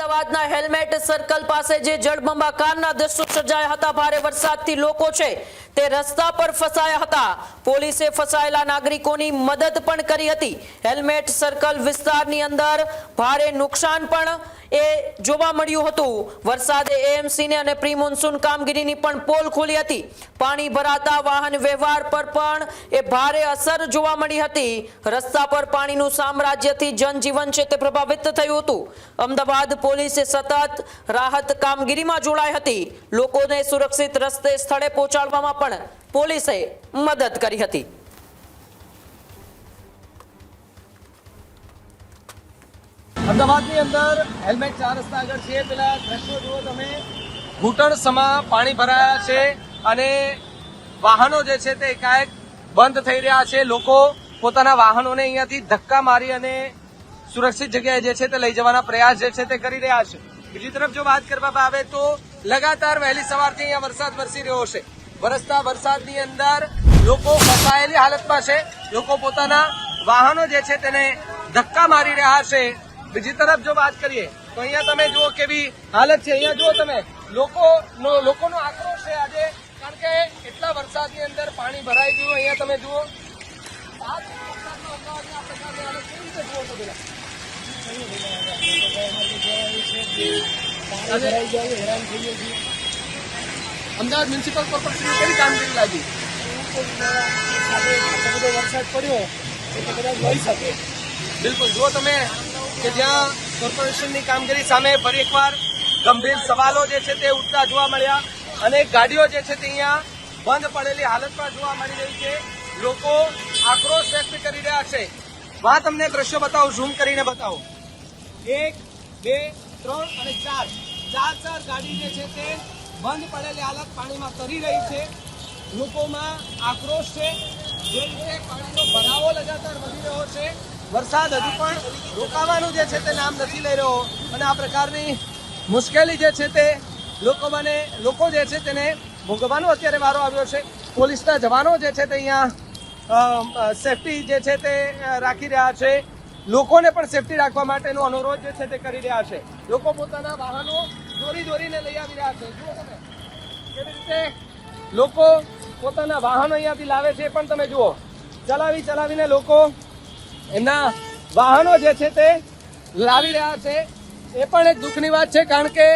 અમદાવાદના helmet circle પાસે જે જળબંબાકારના દ્રશ્યો સર્જાયા હતા। ભારે વરસાદથી લોકો છે તે રસ્તા પર ફસાયા હતા। પોલીસે ફસાયેલા નાગરિકોની મદદ પણ કરી હતી। હેલ્મેટ સર્કલ વિસ્તારની અંદર ભારે નુકસાન પણ જોવા મળ્યું હતું। વરસાદે એએમસીને અને પ્રી મોન્સૂન કામગીરીની પણ પોલ ખોલી હતી। પાણી ભરાતા વાહન વ્યવહાર પર પણ ભારે અસર જોવા મળી હતી। રસ્તા પર પાણીનું સામ્રાજ્યથી જનજીવન છે તે પ્રભાવિત થયું હતું। અમદાવાદ પોલીસે સતત રાહત કામગીરીમાં જોડાઈ હતી। લોકોને સુરક્ષિત રસ્તે સ્થળે પહોંચાડવામાં પણ પોલીસે મદદ કરી હતી। અમદાવાદની અંદર હેલ્મેટ 4 રસ્તા આગળ છે પેલા દ્રશ્યો જુઓ તમે। ઘૂંટણ સમા પાણી ભરાયા છે અને વાહનો જે છે તે એકાએક બંધ થઈ રહ્યા છે। લોકો પોતાના વાહનોને અહીંયાથી ધક્કા મારી અને સુરક્ષિત જગ્યાએ જે છે તે લઈ જવાના પ્રયાસ જે છે તે કરી રહ્યા છે। બીજી તરફ જો વાત કરવામાં આવે તો લગાતાર વહેલી સવારથી અહીંયા વરસાદ વરસી રહ્યો છે। વરસતા વરસાદની અંદર લોકો ફસાયેલી હાલતમાં છે। લોકો પોતાના વાહનો જે છે તેને ધક્કા મારી રહ્યા છે। બીજી તરફ જો વાત કરીએ તો અહીંયા તમે જુઓ કેવી હાલત છે। અહીંયા જુઓ તમે લોકોનો આક્રોશ છે આજે, કારણ કે એટલા વરસાદની અંદર પાણી ભરાઈ ગયું। અહીંયા તમે જુઓ અમદાવાદ મ્યુનિસિપલ કોર્પોરેશન કેવી કામગીરી લાગી? વરસાદ પડ્યો એટલે કદાચ લઈ શકે। બિલકુલ જુઓ તમે કે જ્યાં કોર્પોરેશનની કામગીરી સામે ફરી એકવાર ગંભીર સવાલો જે છે તે ઉઠતા જોવા મળ્યા। અને ગાડીઓ જે છે તે અહીંયા બંધ પડેલી હાલતમાં જોવા મળી રહી છે। લોકો આક્રોશ વ્યક્ત કરી રહ્યા છે। વાત તમને દ્રશ્યો બતાવું, ઝૂમ કરીને બતાવો। 1, 2, 3 અને 4 ગાડી જે છે તે બંધ પડેલી હાલત પાણીમાં તરી રહી છે। લોકોમાં આક્રોશ છે। જે રીતે પાણીનો ભરાવો લગાતાર વધી રહ્યો છે, વરસાદ હજુ પણ રોકાવાનું જે છે તે નામ નથી લઈ રહ્યો અને આ પ્રકારની મુશ્કેલી જે છે તે લોકો જે છે તેને ભોગવવાનો અત્યારે વારો આવ્યો છે। પોલીસના જવાનો જે છે તે અહીંયા સેફટી જે છે તે રાખી રહ્યા છે। લોકોને પણ સેફટી રાખવા માટેનો અનુરોધ જે છે તે કરી રહ્યા છે। લોકો પોતાના વાહનો દોરીને લઈ આવી રહ્યા છે। જુઓ તમે કેવી રીતે લોકો પોતાના વાહનો અહીંયાથી લાવે છે, પણ તમે જુઓ ચલાવીને લોકો એમના વાહનો જે છે તે લાવી રહ્યા છે। એ પણ એક દુઃખની વાત છે, કારણ કે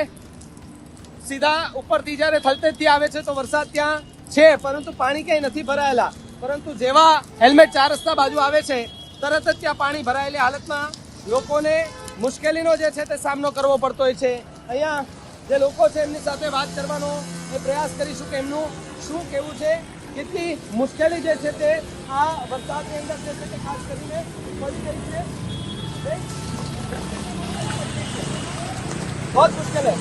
સીધા ઉપરથી જયારે થલતેજથી આવે છે તો વરસાદ ત્યાં છે, પરંતુ પાણી ક્યાંય નથી ભરાયેલા। પરંતુ જેવા હેલ્મેટ 4 રસ્તા બાજુ આવે છે તરત જ ત્યાં પાણી ભરાયેલી હાલતમાં લોકોને મુશ્કેલીનો જે છે તે સામનો કરવો પડતો હોય છે। અહીંયા જે લોકો છે એમની સાથે વાત કરવાનો પ્રયાસ કરીશું કે એમનું શું કહેવું છે, કેટલી મુશ્કેલી જે છે તે આ વરસાદની અંદર જે છે તે ખાસ કરીને પડી રહી છે। બહુ મુશ્કેલ છે।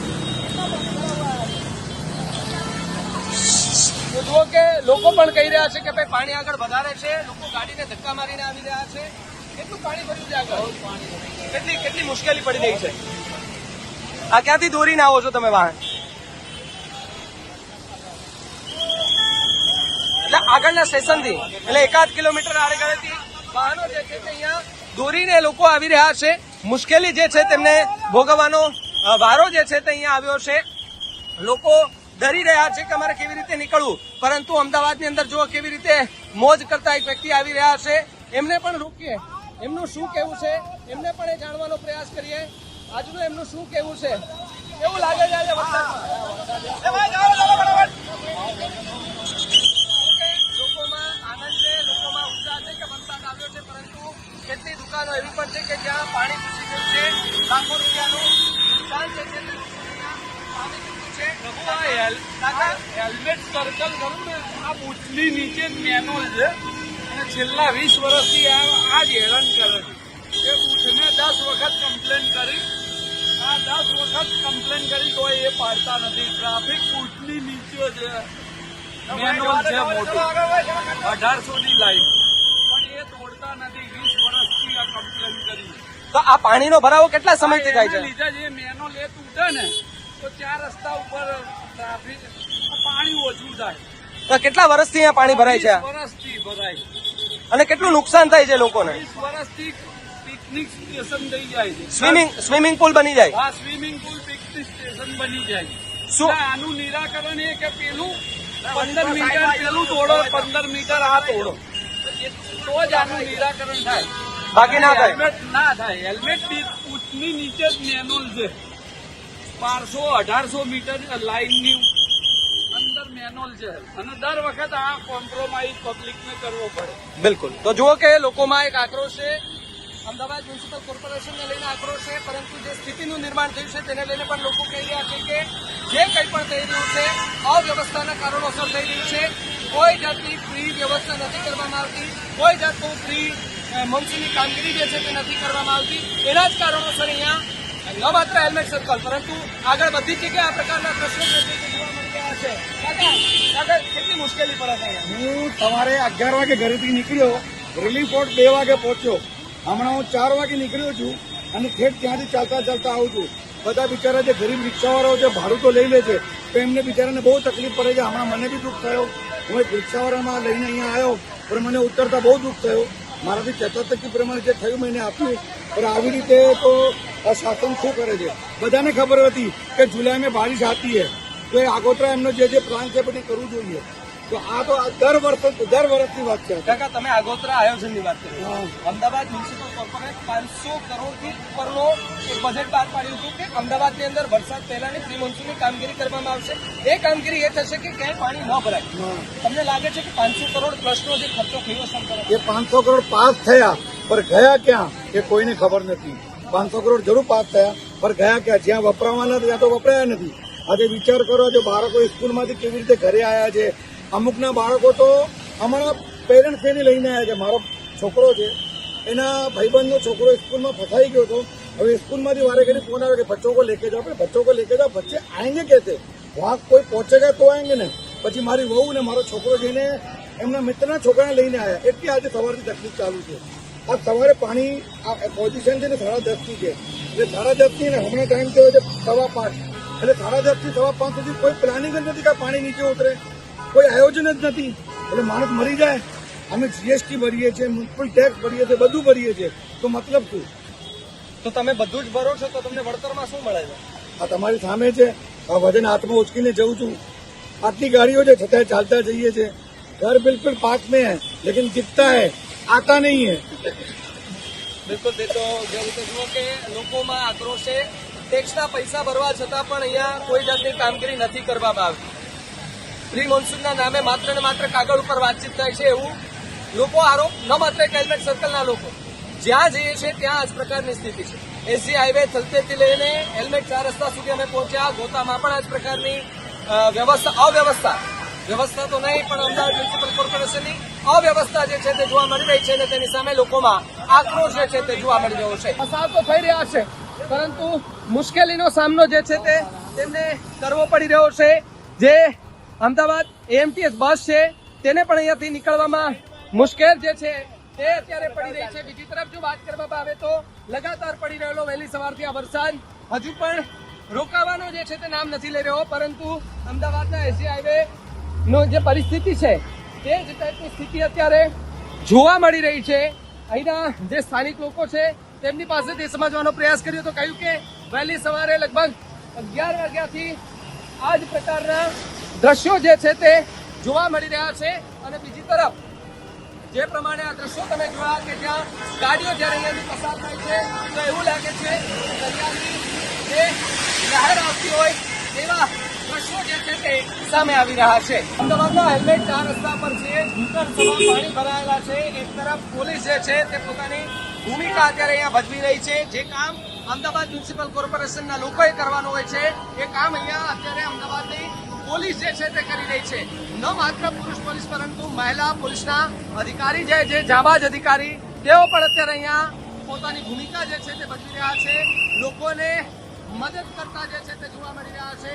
જુઓ કે લોકો પણ કહી રહ્યા છે કે ભાઈ પાણી આગળ વધારે છે, લોકો ગાડીને ધક્કા મારીને આવી રહ્યા છે। કેટલું પાણી ભર્યું છે આગળ? કેટલી મુશ્કેલી પડી રહી છે। આ ક્યાંથી દોરીને આવો છો તમે વાહન? એટલે આગળના સ્ટેશનથી, એટલે 1-8 કિલોમીટર આડેગળેથી વાહનો જે છે તે અહીંયા દોરીને લોકો આવી રહ્યા છે। મુશ્કેલી જે છે તેમને ભોગવવાનો વારો જે છે તે અહીંયા આવ્યો છે। લોકો ડરી રહ્યા છે કે અમારે કેવી રીતે નીકળવું, પરંતુ અમદાવાદની અંદર જુઓ કેવી રીતે મોજ કરતા એક વ્યક્તિ આવી રહ્યા છે। એમને પણ રોકીએ, એમનું શું કહેવું છે એમને પણ એ જાણવાનો પ્રયાસ કરીએ। આજનું એમનું શું કહેવું છે, કેવું લાગે છે આજે વરસાદમાં? લોકોમાં આનંદ છે, લોકોમાં ઉત્સાહ છે કે વરસાદ આવ્યો છે, પરંતુ કેટલી દુકાનો એવી પણ છે કે જ્યાં પાણી ઘૂસી ગયું છે। લાખો રૂપિયાનું નુકસાન છે તે હેલ્મેટ સર્કલ કરું ને આ બુચલી નીચે મેનુઅલ છે અને છેલ્લા 20 વર્ષથી આ જ હેરાન કરે છે। એ બુથને 10 વખત કમ્પ્લેન કરી, આ 10 વખત કમ્પ્લેન કરી તો એ પાડતા નથી। ટ્રાફિક બુચલી નીચે છે, મેનુઅલ છે મોટું 1800 ની લાઈન, પણ એ તોડતા નથી। 20 વર્ષથી આ કમ્પ્લેન કરી। તો આ પાણીનો ભરાવો કેટલા સમયથી થાય છે? લીધે જે મેનુઅલ એ તૂટે ને તો 4 રસ્તા ઉપર ટ્રાફિક પાણી ઓછું થાય। તો કેટલા વર્ષથી અહીંયા પાણી ભરાય છે? 20 વર્ષથી ભરાય અને કેટલું નુકસાન થાય છે લોકોને? 20 વર્ષથી પીક પિકનિક સ્ટેશન થઈ જાય છે. સ્વિમિંગ પુલ બની જાય. આ સ્વિમિંગ પુલ પિકનિક સ્ટેશન બની જાય છે. શું? એટલે આનું નિરાકરણ એ કે પેલું 15 મીટર પેલું તોડો, 15 મીટર આ તોડો, તો જ આનું નિરાકરણ થાય. બાકી ના થાય. હેલ્મેટ ના થાય. હેલ્મેટ પૂછની નીચે જ મેનુઅલ છે. 1200-1800 મીટર લાઈનની અંદર મેનુઅલ છે અને દર વખત આ કોમ્પ્રોમાઇઝ પબ્લિકને કરવો પડે. બિલકુલ. તો જુઓ કે લોકોમાં એક આક્રોશ છે, અમદાવાદ મ્યુનિસિપલ કોર્પોરેશનને લઈને આક્રોશ છે, પરંતુ જે સ્થિતિનું નિર્માણ થયું છે તેને લઈને પણ લોકો કહી રહ્યા છે કે જે કંઈ પણ થઈ રહ્યું છે અવ્યવસ્થાના કારણોસર થઈ રહ્યું છે. કોઈ જાતની ફ્રી વ્યવસ્થા નથી કરવામાં આવતી, કોઈ જાતનું ફ્રી મોન્સૂનની કામગીરી જે છે તે નથી કરવામાં આવતી. એના જ કારણોસર અહીંયા ન માત્ર હેલ્મેટ સર્કલ પરંતુ આગળ બધી જગ્યાએ આ પ્રકારના દ્રશ્યો જે છે તે જોવા મળી રહ્યા છે. કાકા, કેટલી મુશ્કેલી પડે છે અહીંયા? હું સવારે 11 વાગે ઘરેથી નીકળ્યો, રિલીફ બોટ 2 વાગે પહોંચ્યો. હમણાં હું 4 વાગે નીકળ્યો છું અને ઠેઠ ત્યાંથી ચાલતા ચાલતા આવું છું. બધા બિચારા જે ગરીબ રિક્ષાવાળાઓ છે ભાડું તો લઈ લે છે, તો એમને બિચારાને બહુ તકલીફ પડે છે. હમણાં મને બી દુઃખ થયો. હું એક રિક્ષાવાળામાં લઈને અહીંયા આવ્યો, પણ મને ઉતરતા બહુ દુઃખ થયું. મારાથી 75% પ્રમાણે જે થયું મેં એને આપ્યું, પણ આવી રીતે તો આ શાસન શું કરે છે? બધાને ખબર હતી કે જુલાઈમાં બારિશ આતી है, તો એ આગોતરા એમનો જે પ્લાન છે બધી કરવું જોઈએ. તો આ તો દર વર્ષની વાત છે. કાકા, તમે આગોતરા આયોજનની વાત કરી. અમદાવાદ મ્યુનિસિપલ કોર્પોરેટ 500 કરોડથી ઉપરનો એક બજેટ બહાર પાડ્યું હતું કે અમદાવાદની અંદર વરસાદ પહેલાની પ્રી મોન્સૂનની કામગીરી કરવામાં આવશે. એ કામગીરી એ થશે કે ક્યાંય પાણી ન ભરાય. તમને લાગે છે કે 500 કરોડ પ્લસનો જે ખર્ચો થયો છે એ 500 કરોડ પાસ થયા, પણ ગયા ક્યાં એ કોઈને ખબર નથી. 500 કરોડ જરૂર પાસ થયા, પણ ગયા ક્યાં? જ્યાં વપરાવાના ત્યાં તો વપરાયા નથી. આજે વિચાર કરો, જો બાળકો સ્કૂલમાંથી કેવી રીતે ઘરે આવ્યા છે. અમુકના બાળકો તો અમારા પેરેન્ટ્સ એને લઈને આવ્યા છે. મારો છોકરો છે, એના ભાઈબંધનો છોકરો સ્કૂલમાં ફસાઈ ગયો હતો. હવે સ્કૂલમાંથી વારે ઘડી ફોન આવે કે બચ્ચો को लेके जाओ, बच्चों को लेके जाओ, बच्चे आएंगे कैसे? वहाँ कोई पहुंचेगा तो आएंगे ને. પછી મારી વહુ ને મારો છોકરો જઈને એમના મિત્રના છોકરાને લઈને આવ્યા. એટલી આજે સવારથી તકલીફ ચાલુ છે. આ સવારે પાણી પોઝિશન છે ને 10:30 છે, એટલે 10:30 ને હમણાં ટાઈમ થયો છે 5:15, એટલે 10:30 થી 5:15 સુધી કોઈ પ્લાનિંગ જ નથી કે પાણી નીચે ઉતરે, કોઈ આયોજન જ નથી. એટલે માણસ મરી જાય. અમે જીએસટી ભરીએ છીએ, મ્યુનિસિપલ ટેક્સ ભરીએ છીએ, બધું ભરીએ છીએ, તો મતલબ શું? તો તમે બધું જ ભરો છો, તો તમને વળતરમાં શું મળે છે? આ તમારી સામે છે. આ વજન હાથમાં ઉચકીને જઉં છું. આટલી ગાડીઓ છે છતાં ચાલતા જઈએ છીએ. घर बिल्कुल पास में है, लेकिन दिखता है, आता नहीं है. બિલકુલ. તો જે રીતે જુઓ કે લોકોમાં આક્રોશ છે. ટેક્સના પૈસા ભરવા છતાં પણ અહીંયા કોઈ જાતની કામગીરી નથી કરવામાં આવતી. પ્રી મોન્સૂનના નામે માત્ર ને માત્ર કાગળ ઉપર વાતચીત થાય છે એવું લોકો આરોપ, ન માત્ર એક હેલ્મેટ સર્કલના લોકો, જ્યાં જઈએ છે ત્યાં આ જ પ્રકારની સ્થિતિ છે. એસજી હાઈવે થલતેજથી લઈને હેલ્મેટ 4 રસ્તા સુધી અમે પહોંચ્યા. ગોતામાં પણ આ જ પ્રકારની વ્યવસ્થા તો નહીં, પણ અમદાવાદ મ્યુનિસિપલ કોર્પોરેશનની અવ્યવસ્થા જે છે તે જોવા મળી રહી છે અને તેની સામે લોકોમાં આક્રોશ જે છે તે જોવા મળી રહ્યો છે. પસાર તો થઈ રહ્યા છે, પરંતુ મુશ્કેલીનો સામનો જે છે તે તેમને કરવો પડી રહ્યો છે. જે અમદાવાદ એએમટીએસ બસ છે તેને પણ અહીંયાથી નીકળવામાં મુશ્કેલ જે છે તે અત્યારે પડી રહી છે. બીજી તરફ જો વાત કરવામાં આવે તો લગાતાર પડી રહેલો વહેલી સવારથી આ વરસાદ હજુ પણ રોકાવાનો જે છે તે નામ નથી લઈ રહ્યો, પરંતુ અમદાવાદના એસજી હાઈવે નો જે પરિસ્થિતિ છે તે જ ટાઈપની સ્થિતિ અત્યારે જોવા મળી રહી છે. અહીંના જે સ્થાનિક લોકો છે તેમની પાસેથી સમજવાનો પ્રયાસ કર્યો તો કહ્યું કે વહેલી સવારે લગભગ 11 વાગ્યાથી આ જ પ્રકારના દ્રશ્યો જે છે તે જોવા મળી રહ્યા છે. અને બીજી તરફ જે પ્રમાણે આ દ્રશ્યો તમે જોયા કે જ્યાં ગાડીઓ જ્યારે અહીંયાથી પસાર થાય છે તો એવું લાગે છે કે દરિયાની જે લહેર આવતી હોય તેવા દ્રશ્યો જે છે તે સામે આવી રહ્યા છે. અમદાવાદના હેલ્મેટ 4 રસ્તા પર છે, ઘૂંટણસમાં પાણી ભરાયેલા છે. એક તરફ પોલીસ જે છે તે પોતાની ભૂમિકા અત્યારે અહીંયા ભજવી રહી છે. જે કામ અમદાવાદ મ્યુનિસિપલ કોર્પોરેશનના લોકોએ કરવાનું હોય છે એ કામ અહીંયા અત્યારે અમદાવાદની પોલીસ જે છે તે કરી રહી છે. ન માત્ર પુરુષ પોલીસ પરંતુ મહિલા પોલીસના અધિકારી જે જાબાજ અધિકારી તેઓ પણ અત્યારે અહીંયા પોતાની ભૂમિકા જે છે તે ભજવી રહ્યા છે. લોકોને મદદ કરતા જે છે તે જોવા મળી રહ્યા છે.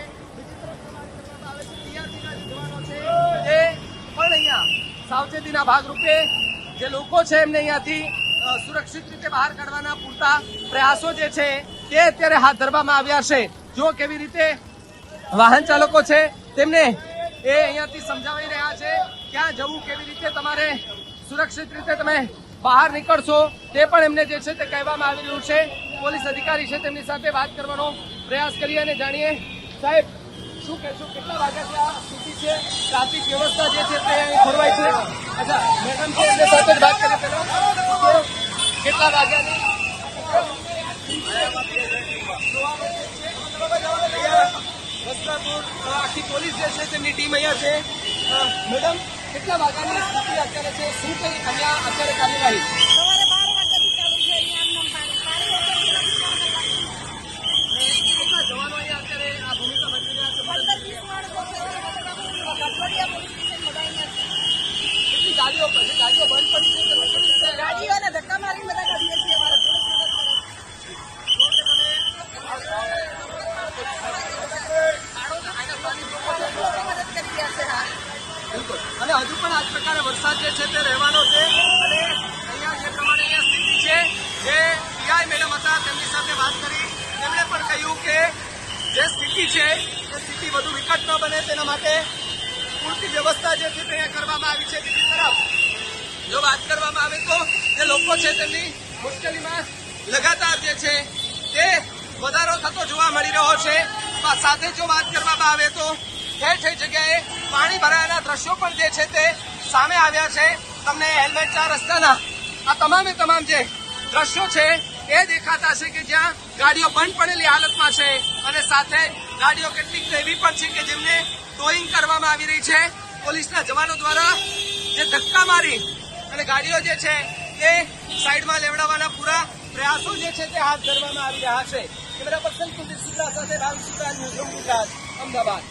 એ પણ અહીંયા સાવચેતીના ભાગરૂપે જે લોકો છે એમને અહીંયાથી સુરક્ષિત રીતે બહાર કાઢવાના પૂરતા પ્રયાસો જે છે તે અત્યારે હાથ ધરવામાં આવ્યા છે. જો કેવી રીતે વાહન ચાલકો છે તેમને એ અહીંયાથી સમજાવી રહ્યા છે ક્યાં જવું, કેવી રીતે તમારે સુરક્ષિત રીતે તમે બહાર નીકળશો તે પણ એમને જે છે તે કહેવામાં આવી રહ્યું છે. પોલીસ અધિકારી છે તેમની સાથે વાત કરવાનો પ્રયાસ કરીએ અને જાણીએ. સાહેબ, શું કહેશો, કેટલા વાગ્યાથી આ સ્થિતિ છે? ટ્રાફિક વ્યવસ્થા જે છે તે ખોરવાય છે. અચ્છા, મેડમ છે એમની સાથે જ વાત કરીએ પહેલા. કેટલા વાગ્યાની આખી પોલીસ જે છે તેમની ટીમ અહીંયા છે. મેડમ, કેટલા વાગ્યાની સ્થિતિ અત્યારે છે? શું કઈ અહીંયા અત્યારે કાર્યવાહી? સવારે 12 વાગ્યાથી ચાલુ છે અહીંયા કેટલા જવાનો અહીંયા અત્યારે આ ભૂમિકા ભજવી રહ્યા છે? 15-20 માણસો છે. કઠોડિયા પોલીસ સ્ટેશન બધા અહીંયા છે. કેટલી ગાડીઓ બંધ પડી છે? ગાડીઓને ધક્કા મારીને બધા કાઢીએ છીએ અમારા પોલીસ મદદ કરે છે. લોકો મદદ કરી રહ્યા છે. હા, બિલકુલ. અને હજુ પણ આ જ પ્રકારે વરસાદ જે છે તે રહેવાનો છે. અને અહીંયા જે પ્રમાણે અહીંયા સ્થિતિ છે, જે પીઆઈ મેડમ હતા તેમની સાથે વાત કરી, તેમણે પણ કહ્યું કે જે સ્થિતિ છે એ સ્થિતિ વધુ વિકટ ન બને તેના માટે પૂરતી વ્યવસ્થા જે છે તે અહીંયા કરવામાં આવી છે. બીજી તરફ જો વાત કરવામાં આવે તો જે લોકો છે તેમની મુશ્કેલીમાં લગાતાર જે છે તે વધારો થતો જોવા મળી રહ્યો છે. સાથે જો વાત કરવામાં આવે તો ઠેર ઠેર જગ્યાએ પાણી ભરાયાના દ્રશ્યો પણ જે છે તે સામે આવ્યા છે. તમને હેલ્મેટ 4 રસ્તાના આ તમામે તમામ જે દ્રશ્યો છે એ દેખાતા છે કે જ્યાં ગાડીઓ બંધ પડેલી હાલતમાં છે અને સાથે ગાડીઓ કેટલીક તો એવી પણ છે કે જેમને ટોઈંગ કરવામાં આવી રહી છે. પોલીસના જવાનો દ્વારા જે ધક્કા મારી અને ગાડીઓ જે છે એ સાઈડમાં લેવડાવવાના પૂરા પ્રયાસો જે છે તે હાથ ધરવામાં આવી રહ્યા છે. કેમેરા પર્સન કુલદીપ શુક્લા સાથે રામ સુદ્રા, ન્યૂઝરૂમ ગુજરાત, અમદાવાદ.